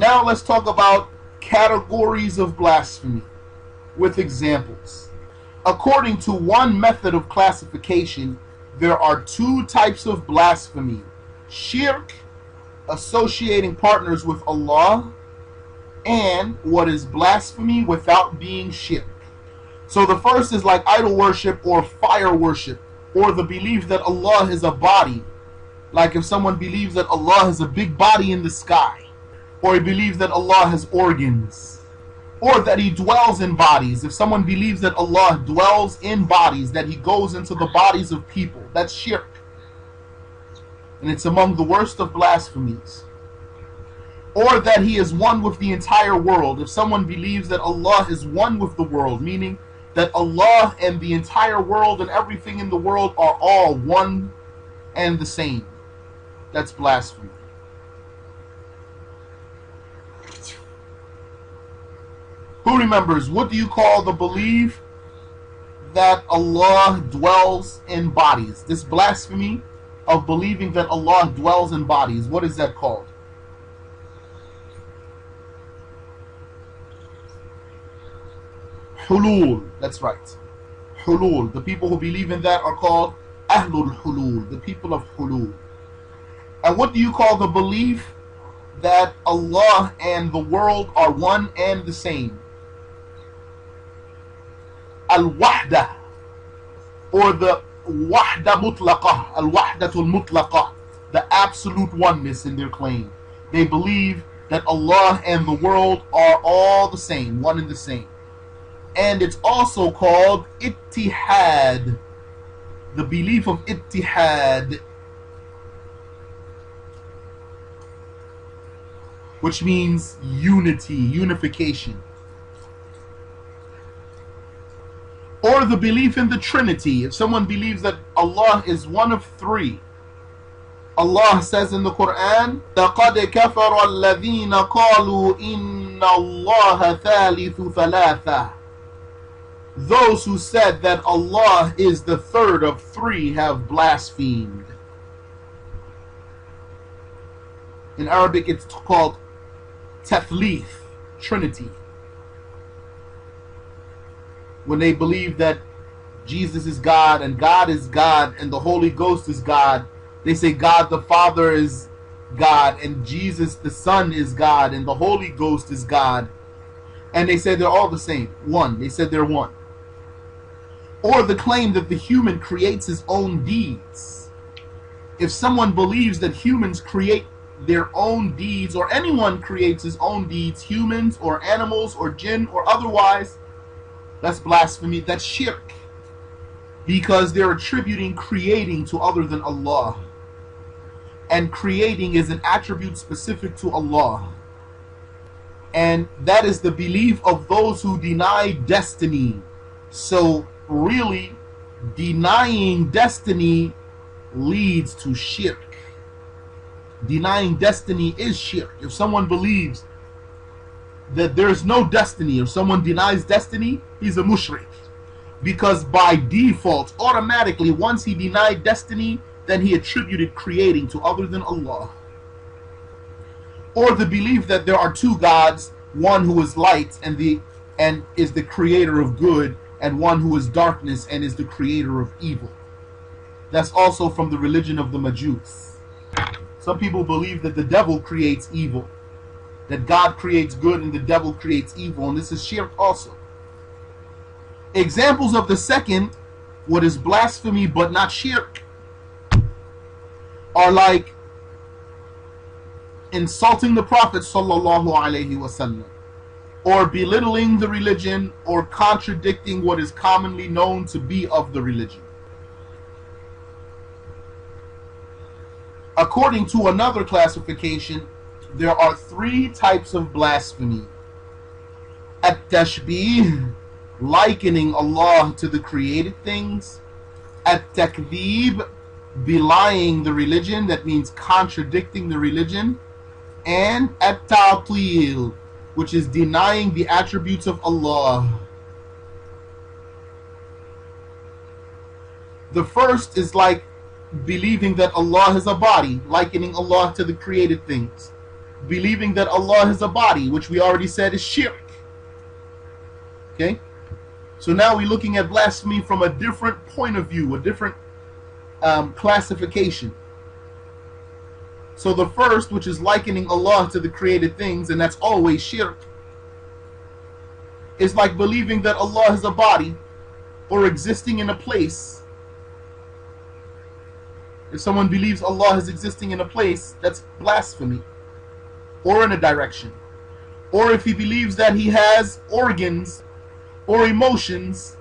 Now let's talk about categories of blasphemy with examples. According to one method of classification, there are two types of blasphemy: shirk, associating partners with Allah, and what is blasphemy without being shirk. So the first is like idol worship or fire worship, or the belief that Allah is a body. Like if someone believes that Allah has a big body in the sky, or he believes that Allah has organs, or that he dwells in bodies. If someone believes that Allah dwells in bodies, that he goes into the bodies of people, that's shirk. And it's among the worst of blasphemies. Or that he is one with the entire world. If someone believes that Allah is one with the world, meaning that Allah and the entire world and everything in the world are all one and the same, that's blasphemy. Who remembers, what do you call the belief that Allah dwells in bodies? This blasphemy of believing that Allah dwells in bodies, what is that called? Hulul, that's right. Hulul. The people who believe in that are called Ahlul Hulul, the people of Hulul. And what do you call the belief that Allah and the world are one and the same? Al-Wahda, or the Wahda Mutlaqah, Al-Wahdatul Mutlaqah, the absolute oneness in their claim. They believe that Allah and the world are all the same, one and the same. And it's also called Ittihad, the belief of Ittihad, which means unity, unification. Or the belief in the Trinity. If someone believes that Allah is one of three, Allah says in the Quran, لَقَدْ كَفَرَ الَّذِينَ قَالُوا إِنَّ اللَّهَ ثَالِثُ ثَلَاثَةٍ. Those who said that Allah is the third of three have blasphemed. In Arabic it's called Tathlith, Trinity. When they believe that Jesus is God and God is God and the Holy Ghost is God, they say God the Father is God and Jesus the Son is God and the Holy Ghost is God. And they say they're all the same, one. They said they're one. Or the claim that the human creates his own deeds. If someone believes that humans create their own deeds, or anyone creates his own deeds, humans or animals or jinn or otherwise, that's blasphemy, that's shirk. Because they're attributing creating to other than Allah. And creating is an attribute specific to Allah. And that is the belief of those who deny destiny. So really, denying destiny leads to shirk. Denying destiny is shirk. If someone believes that there's no destiny, if someone denies destiny, he's a mushrik. Because by default, automatically, once he denied destiny, then he attributed creating to other than Allah. Or the belief that there are two gods, one who is light and is the creator of good, and one who is darkness and is the creator of evil. That's also from the religion of the Majus. Some people believe that the devil creates evil, that God creates good and the devil creates evil, and this is shirk also. Examples of the second, what is blasphemy but not shirk, are like insulting the Prophet sallallahu alaihi wasallam, or belittling the religion, or contradicting what is commonly known to be of the religion. According to another classification, there are three types of blasphemy. At-tashbih, likening Allah to the created things. At-takdhib, belying the religion, that means contradicting the religion. And at-ta'til, which is denying the attributes of Allah. The first is like believing that Allah is a body, likening Allah to the created things. believing that Allah has a body, which we already said is shirk. Okay? So now we're looking at blasphemy from a different point of view, a different classification. So the first, which is likening Allah to the created things, and that's always shirk, is like believing that Allah has a body or existing in a place. If someone believes Allah is existing in a place, that's blasphemy, or in a direction. Or if he believes that he has organs or emotions,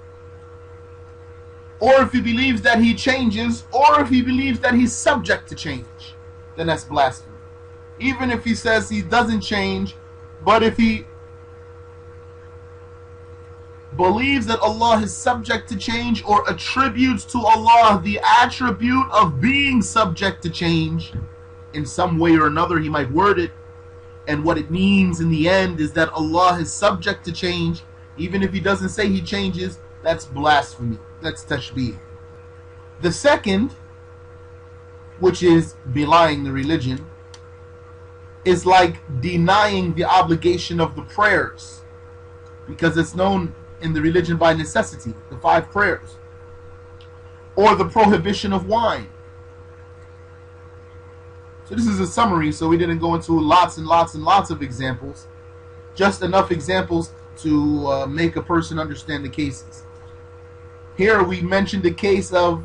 or if he believes that he changes, or if he believes that he's subject to change, then that's blasphemy. Even if he says he doesn't change, but if he believes that Allah is subject to change, or attributes to Allah the attribute of being subject to change in some way or another, he might word it, and what it means in the end is that Allah is subject to change, even if he doesn't say he changes, that's blasphemy. That's tashbih. The second, which is belying the religion, is like denying the obligation of the prayers, because it's known in the religion by necessity, the 5 prayers, or the prohibition of wine. So this is a summary, so we didn't go into lots and lots and lots of examples, just enough examples to make a person understand the cases. Here we mentioned a case of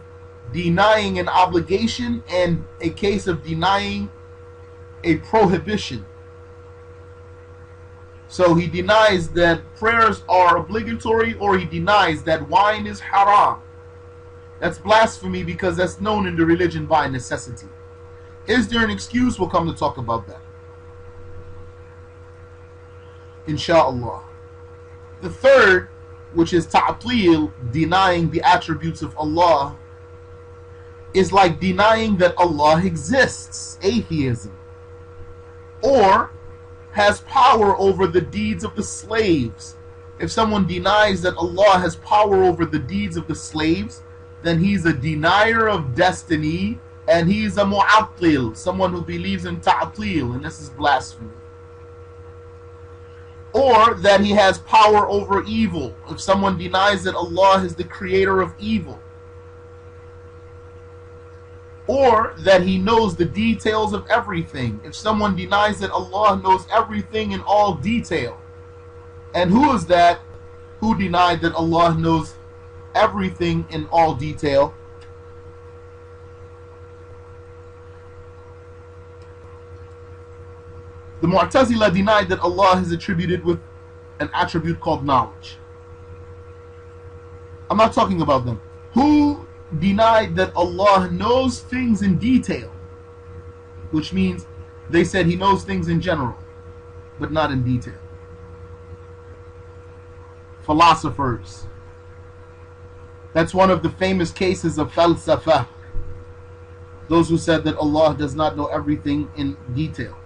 denying an obligation and a case of denying a prohibition. So he denies that prayers are obligatory, or he denies that wine is haram. That's blasphemy, because that's known in the religion by necessity. Is there an excuse? We'll come to talk about that, Insha'Allah. The third, which is ta'til, denying the attributes of Allah, is like denying that Allah exists, atheism, or has power over the deeds of the slaves. If someone denies that Allah has power over the deeds of the slaves, then he's a denier of destiny, and he's a mu'attil, someone who believes in ta'til, and this is blasphemy. Or that he has power over evil. If someone denies that Allah is the creator of evil, or that he knows the details of everything. If someone denies that Allah knows everything in all detail. And who is that who denied that Allah knows everything in all detail? The Mu'tazila denied that Allah is attributed with an attribute called knowledge. I'm not talking about them. Who denied that Allah knows things in detail, which means they said he knows things in general, but not in detail. Philosophers. That's one of the famous cases of falsafah. Those who said that Allah does not know everything in detail.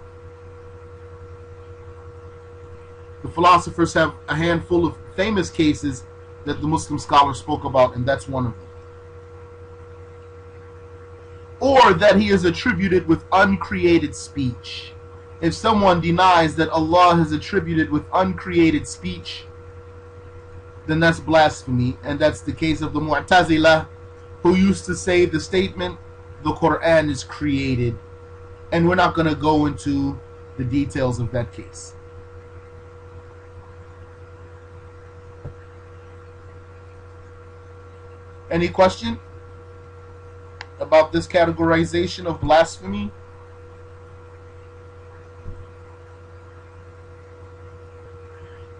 The philosophers have a handful of famous cases that the Muslim scholars spoke about, and that's one of them. Or that he is attributed with uncreated speech. If someone denies that Allah is attributed with uncreated speech, then that's blasphemy, and that's the case of the Mu'tazila, who used to say the statement, the Quran is created, and we're not going to go into the details of that case. Any question about this categorization of blasphemy?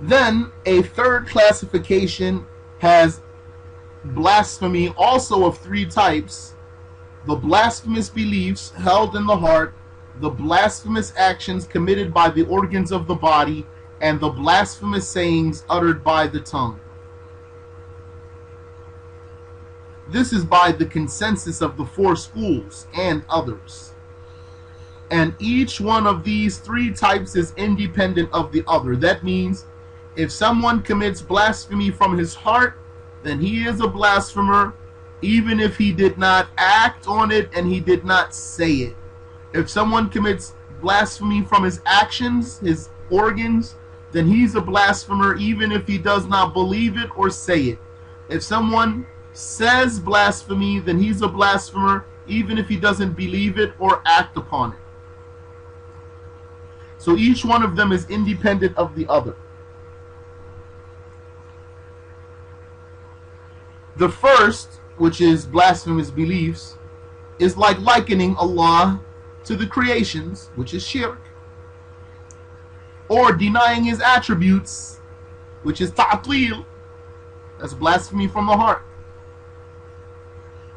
Then a third classification has blasphemy also of 3 types: the blasphemous beliefs held in the heart, the blasphemous actions committed by the organs of the body, and the blasphemous sayings uttered by the tongue. This is by the consensus of the 4 schools and others. And each one of these 3 types is independent of the other. That means if someone commits blasphemy from his heart, then he is a blasphemer, even if he did not act on it and he did not say it. If someone commits blasphemy from his actions, his organs, then he's a blasphemer even if he does not believe it or say it. If someone says blasphemy, then he's a blasphemer even if he doesn't believe it or act upon it. So each one of them is independent of the other. The first, which is blasphemous beliefs, is like likening Allah to the creations, which is shirk, or denying his attributes, which is ta'til, that's blasphemy from the heart,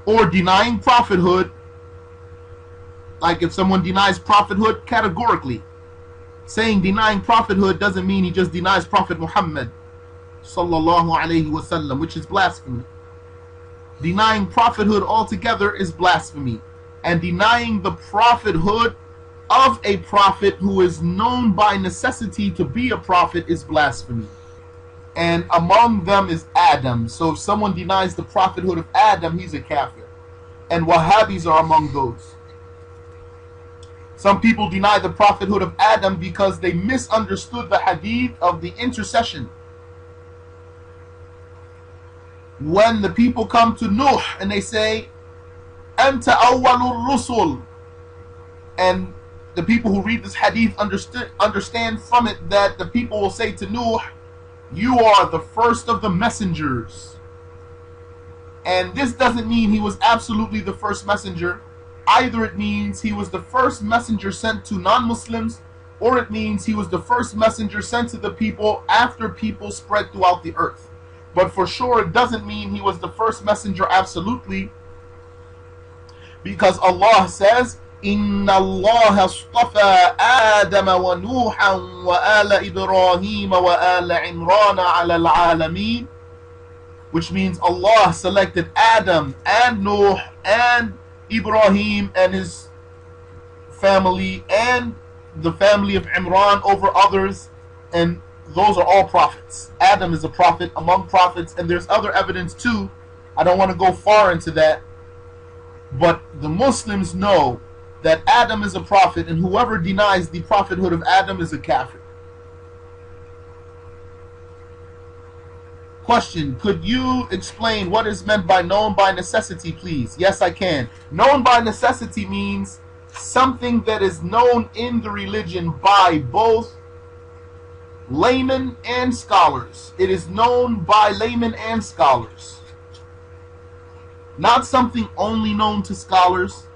or denying prophethood, like if someone denies prophethood categorically. Saying denying prophethood doesn't mean he just denies Prophet Muhammad sallallahu alaihi wasallam, which is blasphemy. Denying prophethood altogether is blasphemy, and denying the prophethood of a prophet who is known by necessity to be a prophet is blasphemy. And among them is Adam. So if someone denies the prophethood of Adam, he's a kafir. And Wahhabis are among those. Some people deny the prophethood of Adam because they misunderstood the hadith of the intercession. When the people come to Nuh and they say, Anta awwalur rusul, and the people who read this hadith understand from it that the people will say to Nuh, you are the first of the messengers. And this doesn't mean he was absolutely the first messenger. Either it means he was the first messenger sent to non-Muslims, or it means he was the first messenger sent to the people after people spread throughout the earth. But for sure it doesn't mean he was the first messenger absolutely, because Allah says, Inna Allah astafa Adam wa Nuhan wa ala Ibrahim wa ala Imran ala al-alamin, which means Allah selected Adam and Nuh and Ibrahim and his family and the family of Imran over others, and those are all prophets. Adam is a prophet among prophets, and there's other evidence too. I don't want to go far into that, but the Muslims know that Adam is a prophet, and whoever denies the prophethood of Adam is a kafir. Question, could you explain what is meant by known by necessity, please? Yes, I can. Known by necessity means something that is known in the religion by both laymen and scholars. It is known by laymen and scholars. Not something only known to scholars.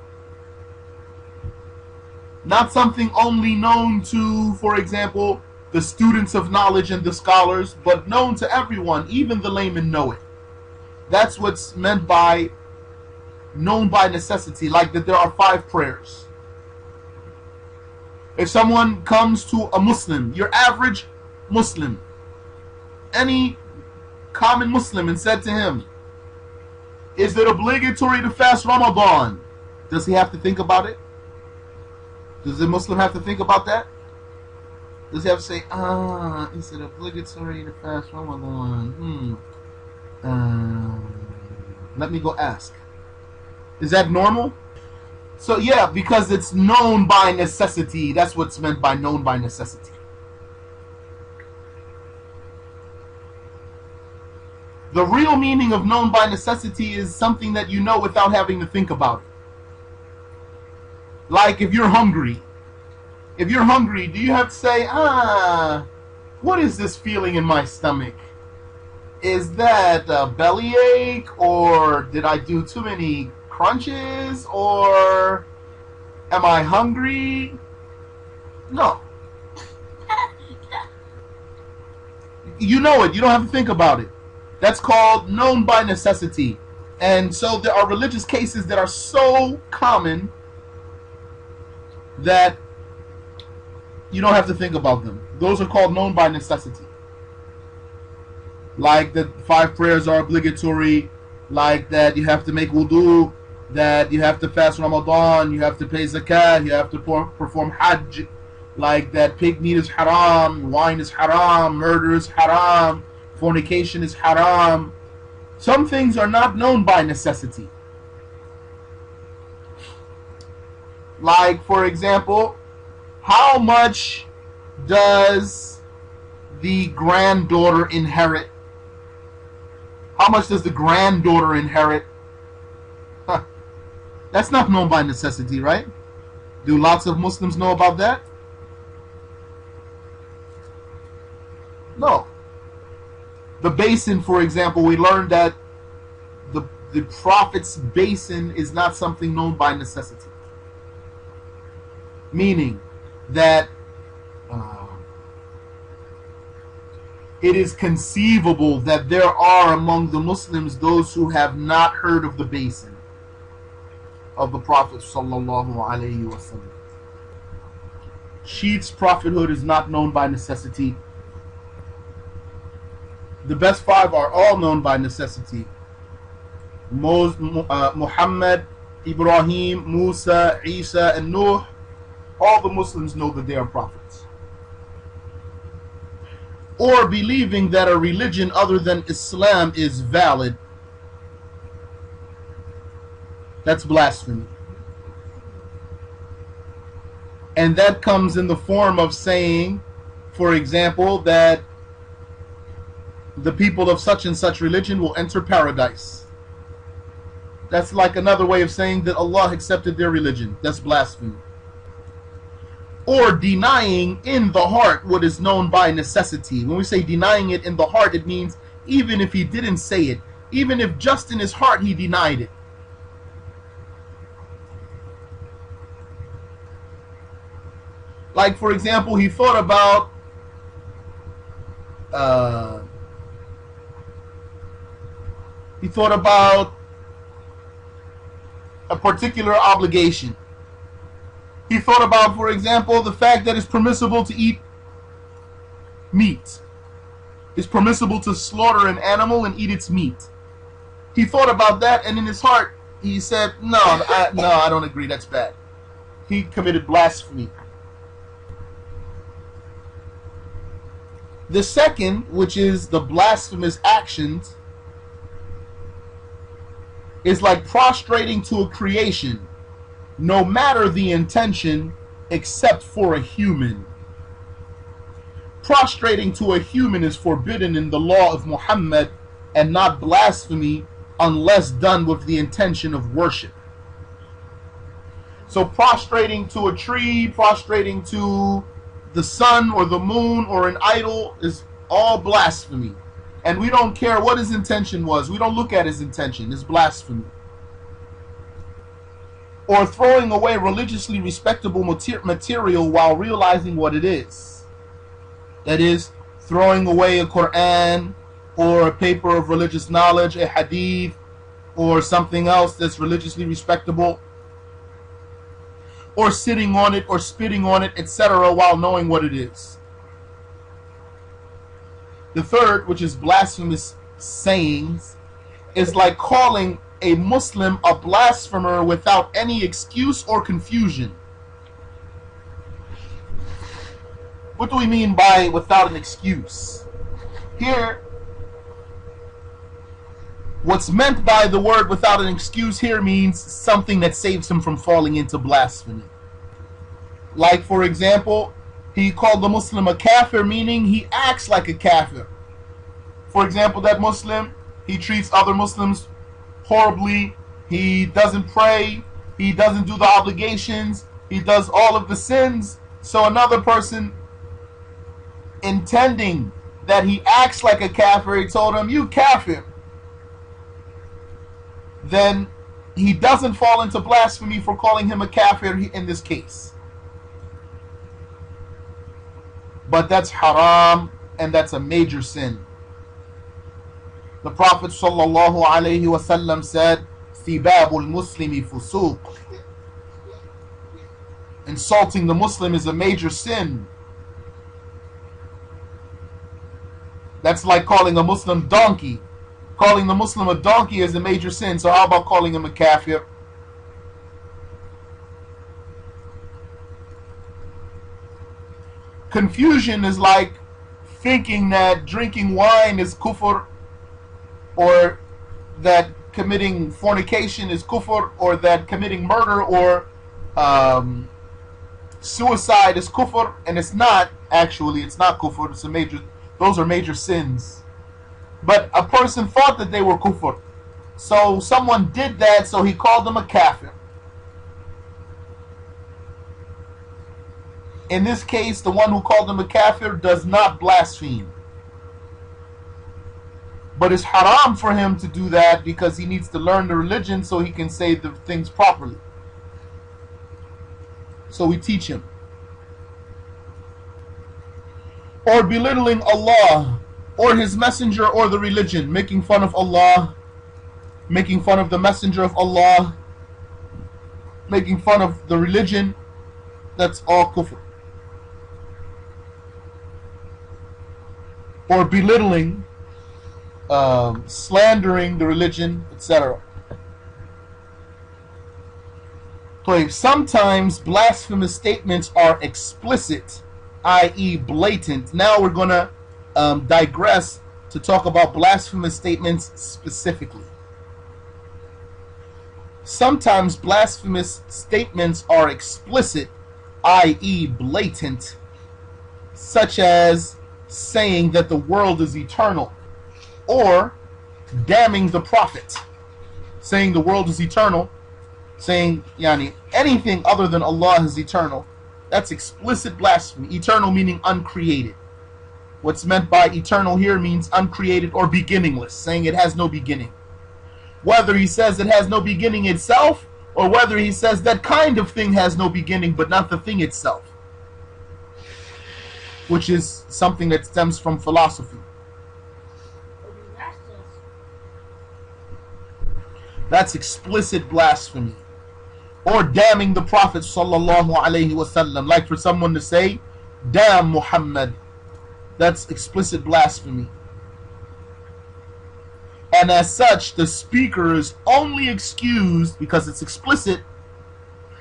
Not something only known to, for example, the students of knowledge and the scholars, but known to everyone, even the laymen know it. That's what's meant by known by necessity, like that there are 5 prayers. If someone comes to a Muslim, your average Muslim, any common Muslim, and said to him, is it obligatory to fast Ramadan? Does he have to think about it? Does the Muslim have to think about that? Does he have to say, is it obligatory to fast Ramadan? Let me go ask. Is that normal? So yeah, because it's known by necessity. That's what's meant by known by necessity. The real meaning of known by necessity is something that you know without having to think about it. Like if you're hungry. If you're hungry, do you have to say, what is this feeling in my stomach? Is that a bellyache, or did I do too many crunches, or am I hungry? No. You know it. You don't have to think about it. That's called known by necessity. And so there are religious cases that are so common that you don't have to think about them. Those are called known by necessity. Like that 5 prayers are obligatory, like that you have to make wudu, that you have to fast Ramadan, you have to pay zakat, you have to perform hajj, like that pig meat is haram, wine is haram, murder is haram, fornication is haram. Some things are not known by necessity. Like, for example, How much does the granddaughter inherit? How much does the granddaughter inherit? Huh. That's not known by necessity, right? Do lots of Muslims know about that? No. The basin, for example, we learned that the Prophet's basin is not something known by necessity. Meaning that it is conceivable that there are among the Muslims those who have not heard of the basin of the Prophet sallallahu alaihi wasallam. Shiith's prophethood is not known by necessity. The best five are all known by necessity. Muhammad, Ibrahim, Musa, Isa, and Nuh. All the Muslims know that they are prophets. Or believing that a religion other than Islam is valid. That's blasphemy. And that comes in the form of saying, for example, that the people of such and such religion will enter paradise. That's like another way of saying that Allah accepted their religion. That's blasphemy. Or denying in the heart what is known by necessity. When we say denying it in the heart, it means even if he didn't say it, even if just in his heart he denied it. Like, for example, he thought about a particular obligation. He thought about, for example, the fact that it's permissible to eat meat. It's permissible to slaughter an animal and eat its meat. He thought about that, and in his heart, he said, no, I don't agree, that's bad. He committed blasphemy. The second, which is the blasphemous actions, is like prostrating to a creation, no matter the intention, except for a human. Prostrating to a human is forbidden in the law of Muhammad and not blasphemy unless done with the intention of worship. So prostrating to a tree, prostrating to the sun or the moon or an idol is all blasphemy. And we don't care what his intention was. We don't look at his intention. It's blasphemy. Or throwing away religiously respectable material while realizing what it is. That is, throwing away a Quran or a paper of religious knowledge, a hadith, or something else that's religiously respectable. Or sitting on it or spitting on it, etc., while knowing what it is. The third, which is blasphemous sayings, is like calling a Muslim a blasphemer without any excuse or confusion. What do we mean by without an excuse? Here, what's meant by the word without an excuse here means something that saves him from falling into blasphemy. Like, for example, he called the Muslim a kafir, meaning he acts like a kafir. For example, that Muslim, he treats other Muslims horribly, he doesn't pray, he doesn't do the obligations, he does all of the sins. So another person, intending that he acts like a kafir, he told him, you kafir. Then he doesn't fall into blasphemy for calling him a kafir in this case. But that's haram, and that's a major sin. The Prophet sallallahu alaihi wasallam said, "Sibabul Muslimi fusuq." Insulting the Muslim is a major sin. That's like calling a Muslim donkey. Calling the Muslim a donkey is a major sin. So how about calling him a kafir? Confusion is like thinking that drinking wine is kufr, or that committing fornication is kufr, or that committing murder or suicide is kufr, and it's not actually. It's not kufr. It's a major. Those are major sins. But a person thought that they were kufr, so someone did that. So he called them a kafir. In this case, the one who called him a kafir does not blaspheme. But it's haram for him to do that because he needs to learn the religion so he can say the things properly. So we teach him. Or belittling Allah or His Messenger or the religion, making fun of Allah, making fun of the Messenger of Allah, making fun of the religion, that's all kufr. Or belittling, slandering the religion, etc. Sometimes blasphemous statements are explicit, i.e. blatant. Now we're going to digress to talk about blasphemous statements specifically. Sometimes blasphemous statements are explicit, i.e. blatant, such as saying that the world is eternal, or damning the prophet, saying the world is eternal, saying anything other than Allah is eternal. That's explicit blasphemy. Eternal meaning uncreated. What's meant by eternal here means uncreated or beginningless, saying it has no beginning. Whether he says it has no beginning itself, or whether he says that kind of thing has no beginning but not the thing itself, which is something that stems from philosophy. That's explicit blasphemy. Or damning the Prophet sallallahu alaihi wasallam, like for someone to say, "Damn Muhammad." That's explicit blasphemy. And as such, the speaker is only excused because it's explicit.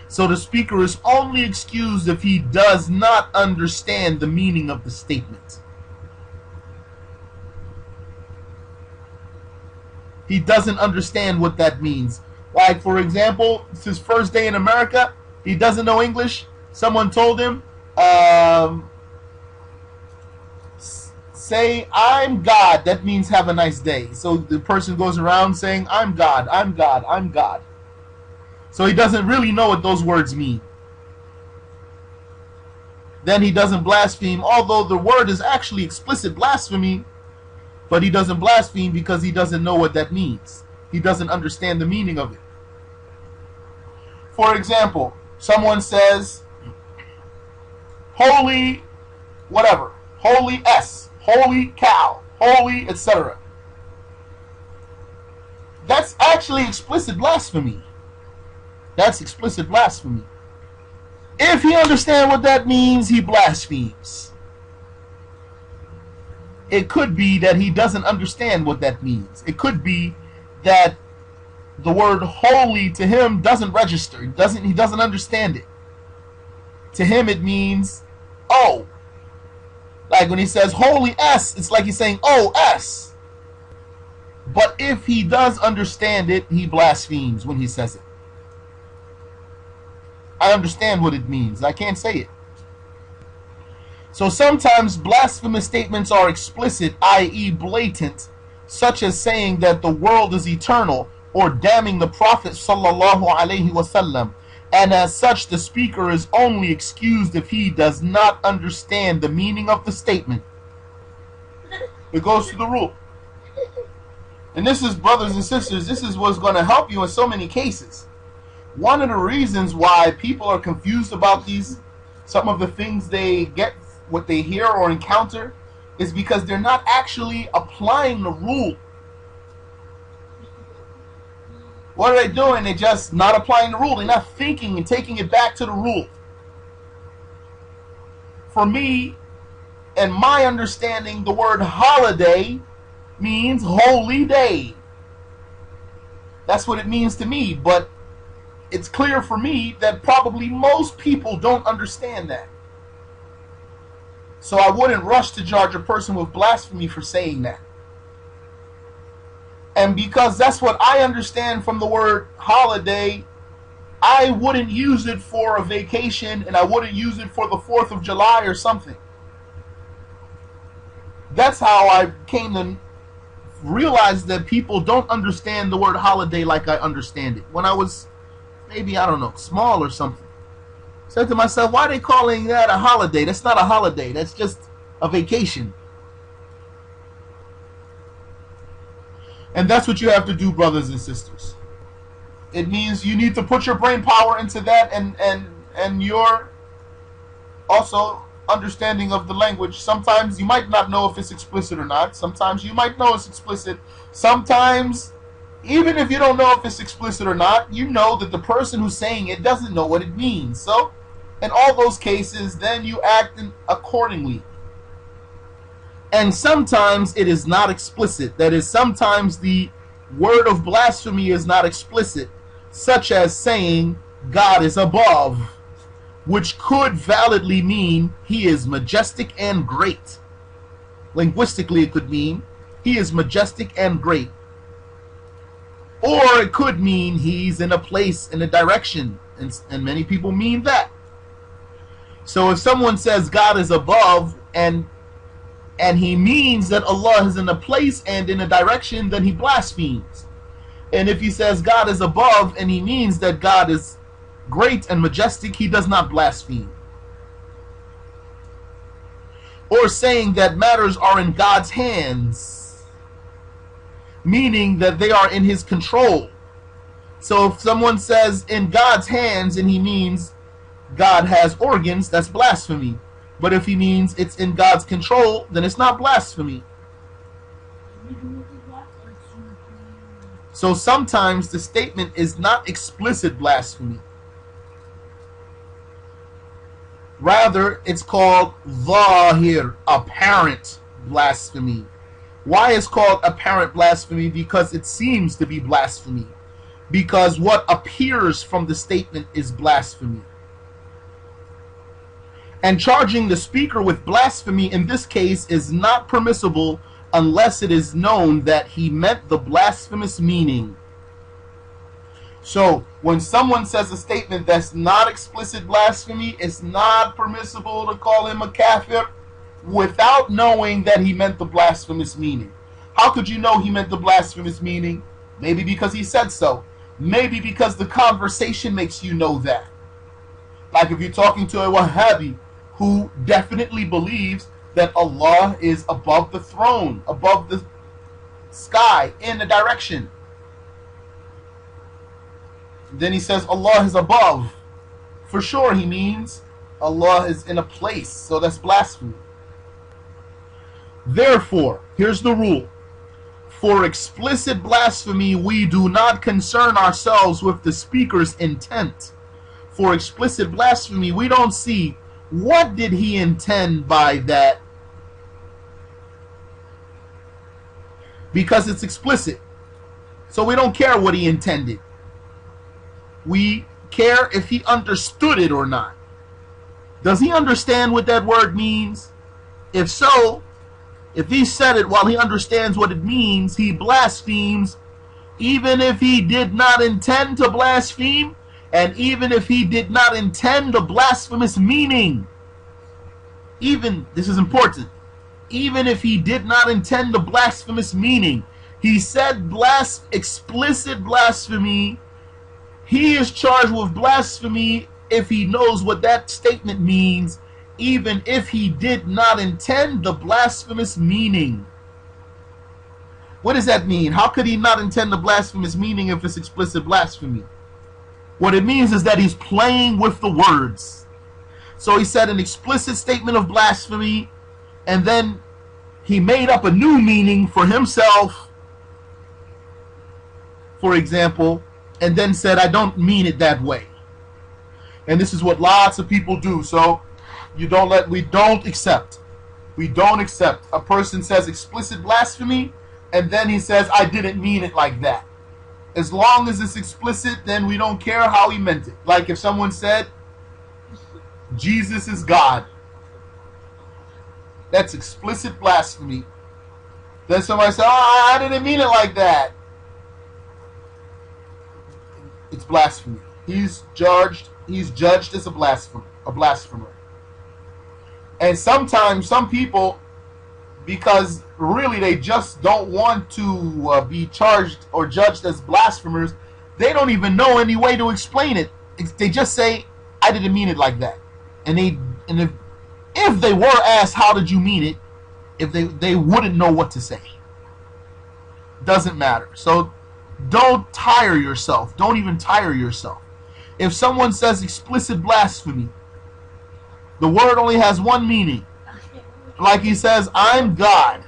So the speaker is only excused if he does not understand the meaning of the statement. He doesn't understand what that means. Like, for example, it's his first day in America. He doesn't know English. Someone told him, say, "I'm God." That means have a nice day. So the person goes around saying, "I'm God, I'm God, I'm God." So he doesn't really know what those words mean. Then he doesn't blaspheme, although the word is actually explicit blasphemy, but he doesn't blaspheme because he doesn't know what that means. He doesn't understand the meaning of it. For example, someone says, "Holy whatever, holy S, holy cow, holy etc." That's actually explicit blasphemy. That's explicit blasphemy. If he understands what that means, he blasphemes. It could be that he doesn't understand what that means. It could be that the word holy to him doesn't register. He doesn't understand it. To him it means oh. Like when he says holy S, it's like he's saying oh S. But if he does understand it, he blasphemes when he says it. I understand what it means. I can't say it. So sometimes blasphemous statements are explicit, i.e. blatant, such as saying that the world is eternal or damning the Prophet sallallahu alaihi wasallam. And as such, the speaker is only excused if he does not understand the meaning of the statement. It goes to the rule. And this is, brothers and sisters, this is what's going to help you in so many cases. One of the reasons why people are confused about some of the things they get, what they hear or encounter, is because they're not actually applying the rule. What are they doing? They're just not applying the rule. They're not thinking and taking it back to the rule. For me, and my understanding, the word holiday means holy day. That's what it means to me, but it's clear for me that probably most people don't understand that. So I wouldn't rush to charge a person with blasphemy for saying that. And because that's what I understand from the word holiday, I wouldn't use it for a vacation, and I wouldn't use it for the 4th of July or something. That's how I came to realize that people don't understand the word holiday like I understand it. When I was maybe, I don't know, small or something, I said to myself, why are they calling that a holiday? That's not a holiday. That's just a vacation. And that's what you have to do, brothers and sisters. It means you need to put your brain power into that, and your also understanding of the language. Sometimes you might not know if it's explicit or not. Sometimes you might know it's explicit. Sometimes, even if you don't know if it's explicit or not, you know that the person who's saying it doesn't know what it means. So, in all those cases, then you act accordingly. And sometimes it is not explicit. That is, sometimes the word of blasphemy is not explicit, such as saying God is above, which could validly mean he is majestic and great. Linguistically, it could mean he is majestic and great. Or it could mean he's in a place, in a direction, and many people mean that. So if someone says God is above, and he means that Allah is in a place and in a direction, then he blasphemes. And if he says God is above and he means that God is great and majestic, he does not blaspheme. Or saying that matters are in God's hands, meaning that they are in his control. So if someone says in God's hands and he means God has organs, that's blasphemy. But if he means it's in God's control, then it's not blasphemy. So sometimes the statement is not explicit blasphemy. Rather, it's called zahir, apparent blasphemy. Why is it called apparent blasphemy? Because it seems to be blasphemy. Because what appears from the statement is blasphemy. And charging the speaker with blasphemy in this case is not permissible unless it is known that he meant the blasphemous meaning. So, when someone says a statement that's not explicit blasphemy, it's not permissible to call him a kafir without knowing that he meant the blasphemous meaning. How could you know he meant the blasphemous meaning? Maybe because he said so. Maybe because the conversation makes you know that. Like if you're talking to a Wahhabi who definitely believes that Allah is above the throne, above the sky, in a direction. Then he says Allah is above. For sure he means Allah is in a place. So that's blasphemy. Therefore, here's the rule. For explicit blasphemy, we do not concern ourselves with the speaker's intent. For explicit blasphemy, we don't see what did he intend by that, because it's explicit. So we don't care what he intended. We care if he understood it or not. Does he understand what that word means? If so, if he said it while he understands what it means, he blasphemes, even if he did not intend to blaspheme, and even if he did not intend the blasphemous meaning. Even, this is important, even if he did not intend the blasphemous meaning, he said explicit blasphemy, he is charged with blasphemy if he knows what that statement means, even if he did not intend the blasphemous meaning. What does that mean? How could he not intend the blasphemous meaning if it's explicit blasphemy? What it means is that he's playing with the words. So he said an explicit statement of blasphemy, and then he made up a new meaning for himself, for example, and then said, I don't mean it that way. And this is what lots of people do. So we don't accept. We don't accept. A person says explicit blasphemy, and then he says, I didn't mean it like that. As long as it's explicit, then we don't care how he meant it. Like if someone said, Jesus is God. That's explicit blasphemy. Then somebody said, oh, I didn't mean it like that. It's blasphemy. he's judged as a blasphemer. And sometimes some people, because really they just don't want to be charged or judged as blasphemers, they don't even know any way to explain it. They just say, I didn't mean it like that. And if they were asked, how did you mean it, if they wouldn't know what to say. Doesn't matter. So don't tire yourself. Don't even tire yourself. If someone says explicit blasphemy, the word only has one meaning. Like he says, I'm God,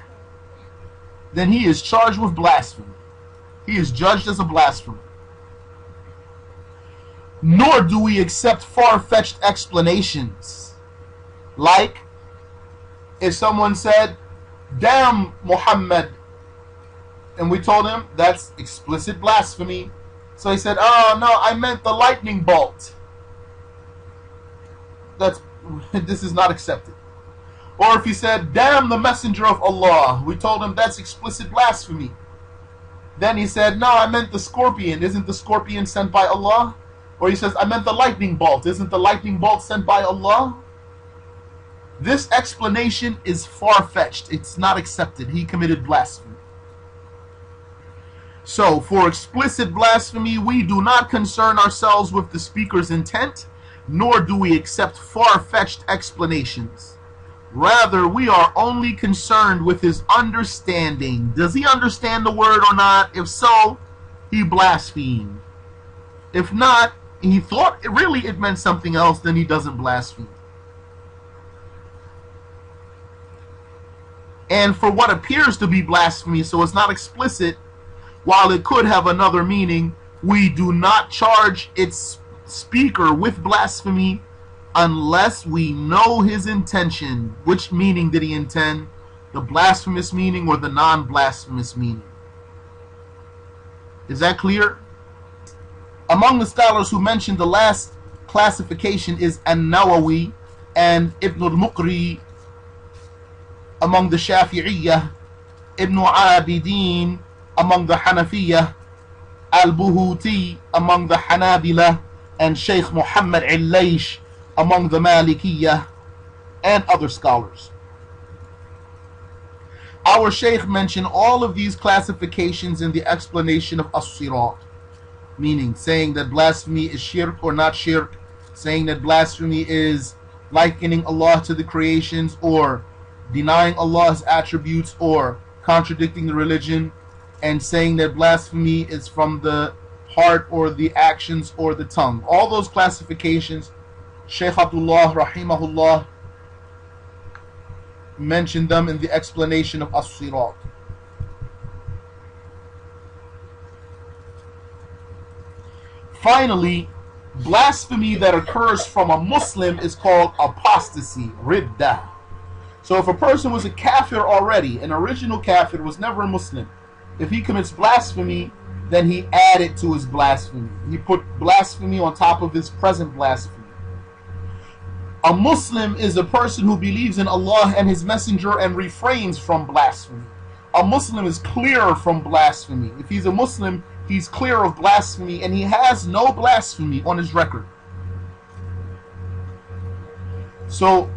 then he is charged with blasphemy. He is judged as a blasphemer. Nor do we accept far-fetched explanations. Like, if someone said, damn Muhammad, and we told him that's explicit blasphemy. So he said, oh no, I meant the lightning bolt. This is not accepted. Or if he said, damn the messenger of Allah, we told him that's explicit blasphemy. Then he said, no, I meant the scorpion. Isn't the scorpion sent by Allah? Or he says, I meant the lightning bolt. Isn't the lightning bolt sent by Allah? This explanation is far-fetched. It's not accepted. He committed blasphemy. So, for explicit blasphemy, we do not concern ourselves with the speaker's intent, nor do we accept far-fetched explanations. Rather, we are only concerned with his understanding. Does he understand the word or not? If so, he blasphemed. If not, he thought really it meant something else, then he doesn't blaspheme. And for what appears to be blasphemy, so it's not explicit, while it could have another meaning, we do not charge its speaker with blasphemy unless we know his intention. Which meaning did he intend? The blasphemous meaning or the non-blasphemous meaning? Is that clear? Among the scholars who mentioned the last classification is An-Nawawi and Ibn al-Muqri among the Shafi'iyah, Ibn Abidin among the Hanafiyyah, Al-Buhuti among the Hanabila, and Shaykh Muhammad al-Laysh among the Malikiyyah, and other scholars. Our Shaykh mentioned all of these classifications in the explanation of As-Sirat, meaning saying that blasphemy is shirk or not shirk, saying that blasphemy is likening Allah to the creations, or denying Allah's attributes, or contradicting the religion, and saying that blasphemy is from the heart or the actions or the tongue. All those classifications, Shaykh Abdullah rahimahullah mentioned them in the explanation of As-Sirat. Finally, blasphemy that occurs from a Muslim is called apostasy, riddah. So if a person was a kafir already, an original kafir, was never a Muslim, if he commits blasphemy, then he added to his blasphemy. He put blasphemy on top of his present blasphemy. A Muslim is a person who believes in Allah and His Messenger and refrains from blasphemy. A Muslim is clear from blasphemy. If he's a Muslim, he's clear of blasphemy and he has no blasphemy on his record. So,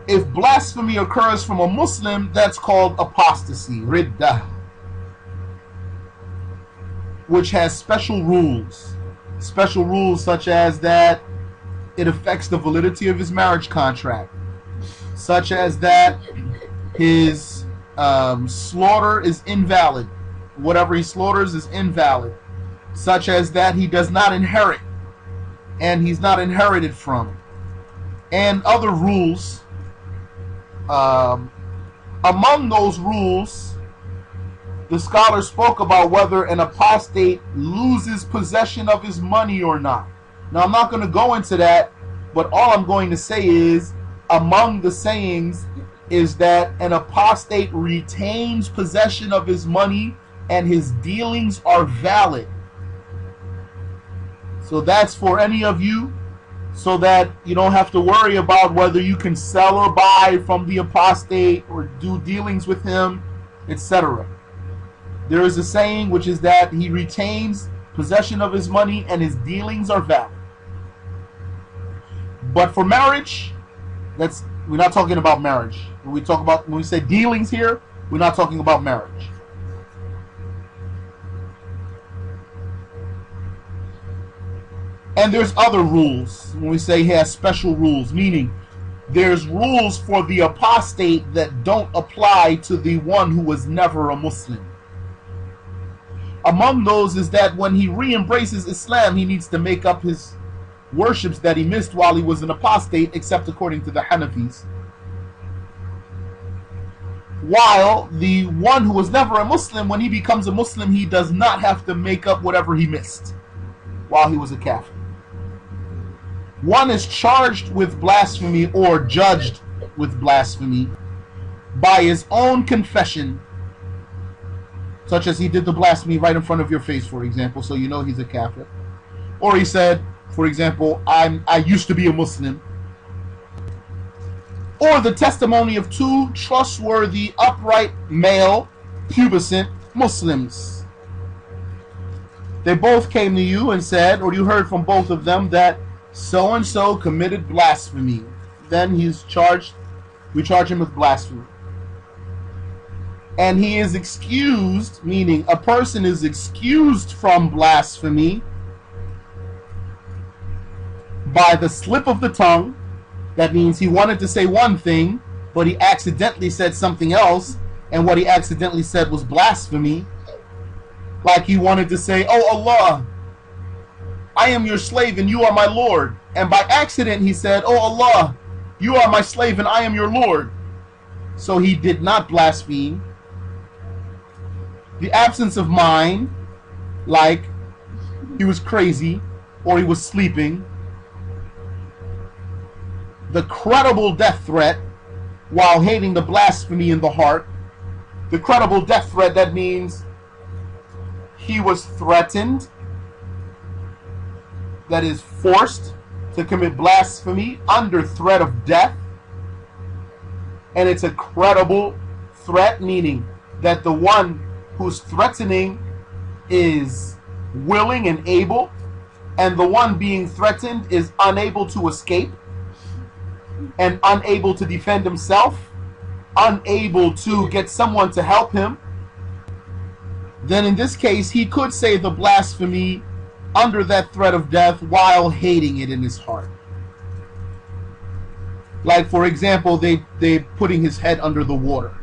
if blasphemy occurs from a Muslim, that's called apostasy, riddah, which has special rules. Special rules such as that it affects the validity of his marriage contract, such as that his slaughter is invalid. Whatever he slaughters is invalid. Such as that he does not inherit, and he's not inherited from. And other rules. Among those rules, the scholar spoke about whether an apostate loses possession of his money or not. Now, I'm not going to go into that, but all I'm going to say is, among the sayings is that an apostate retains possession of his money and his dealings are valid. So that's for any of you, so that you don't have to worry about whether you can sell or buy from the apostate or do dealings with him, etc. There is a saying which is that he retains possession of his money, and his dealings are valid. But for marriage, we're not talking about marriage. When we say dealings here, we're not talking about marriage. And there's other rules. When we say he has special rules, meaning there's rules for the apostate that don't apply to the one who was never a Muslim. Among those is that when he re-embraces Islam, he needs to make up his worships that he missed while he was an apostate, except according to the Hanafis. While the one who was never a Muslim, when he becomes a Muslim, he does not have to make up whatever he missed while he was a kafir. One is charged with blasphemy or judged with blasphemy by his own confession, such as he did the blasphemy right in front of your face, for example, so you know he's a kafir. Or he said, for example, I used to be a Muslim. Or the testimony of two trustworthy, upright, male, pubescent Muslims. They both came to you and said, or you heard from both of them, that so-and-so committed blasphemy. Then we charge him with blasphemy. And he is excused, meaning a person is excused from blasphemy by the slip of the tongue. That means he wanted to say one thing, but he accidentally said something else, and what he accidentally said was blasphemy. Like he wanted to say, "Oh Allah, I am your slave and you are my Lord." And by accident he said, "Oh Allah, you are my slave and I am your Lord." So he did not blaspheme. The absence of mind, like he was crazy or he was sleeping. The credible death threat while hating the blasphemy in the heart. The credible death threat, that means he was threatened, that is forced to commit blasphemy under threat of death. And it's a credible threat, meaning that the one who's threatening is willing and able, and the one being threatened is unable to escape and unable to defend himself, unable to get someone to help him. Then in this case, he could say the blasphemy under that threat of death while hating it in his heart. Like, for example, they putting his head under the water.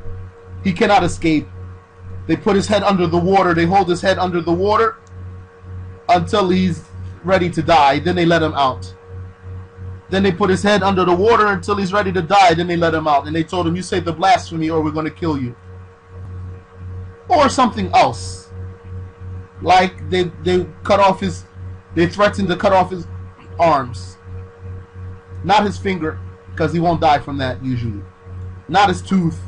He cannot escape. They put his head under the water. They hold his head under the water until he's ready to die. Then they let him out. Then they put his head under the water until he's ready to die. Then they let him out. And they told him, "You say the blasphemy or we're going to kill you." Or something else. Like they threatened to cut off his arms. Not his finger, because he won't die from that usually. Not his tooth.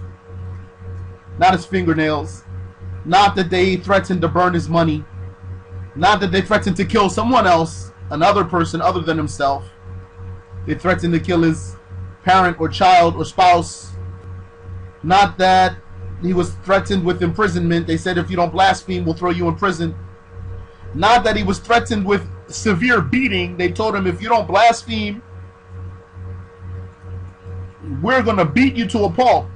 Not his fingernails. Not that they threatened to burn his money. Not that they threatened to kill someone else, another person other than himself. They threatened to kill his parent or child or spouse. Not that he was threatened with imprisonment. They said, "If you don't blaspheme, we'll throw you in prison." Not that he was threatened with severe beating. They told him, "If you don't blaspheme, we're going to beat you to a pulp.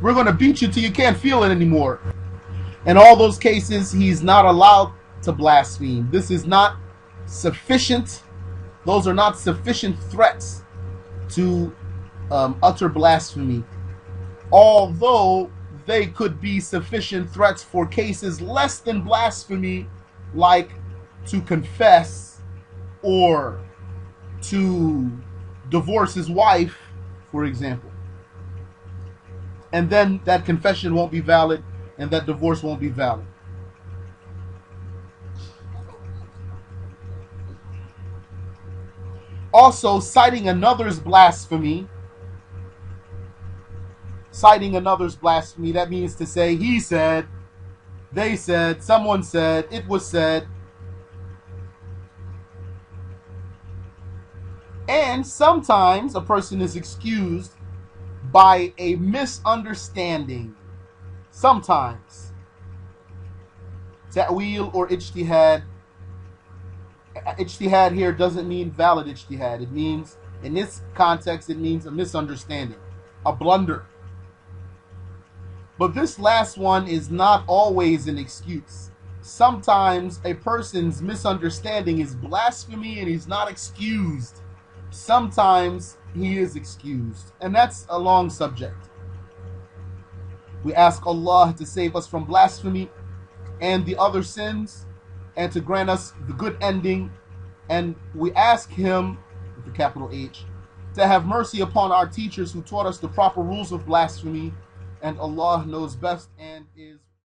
We're going to beat you till you can't feel it anymore." In all those cases, he's not allowed to blaspheme. This is not sufficient. Those are not sufficient threats to utter blasphemy. Although they could be sufficient threats for cases less than blasphemy, like to confess or to divorce his wife, for example. And then that confession won't be valid and that divorce won't be valid. Also, citing another's blasphemy. Citing another's blasphemy, that means to say, he said, they said, someone said, it was said. And sometimes a person is excused by a misunderstanding. Sometimes. Ta'wil or ijtihad ijtihad here doesn't mean valid ijtihad. It means, in this context, it means a misunderstanding, a blunder. But this last one is not always an excuse. Sometimes a person's misunderstanding is blasphemy and he's not excused. Sometimes he is excused. And that's a long subject. We ask Allah to save us from blasphemy and the other sins, and to grant us the good ending. And we ask Him, with the capital H, to have mercy upon our teachers who taught us the proper rules of blasphemy. And Allah knows best and is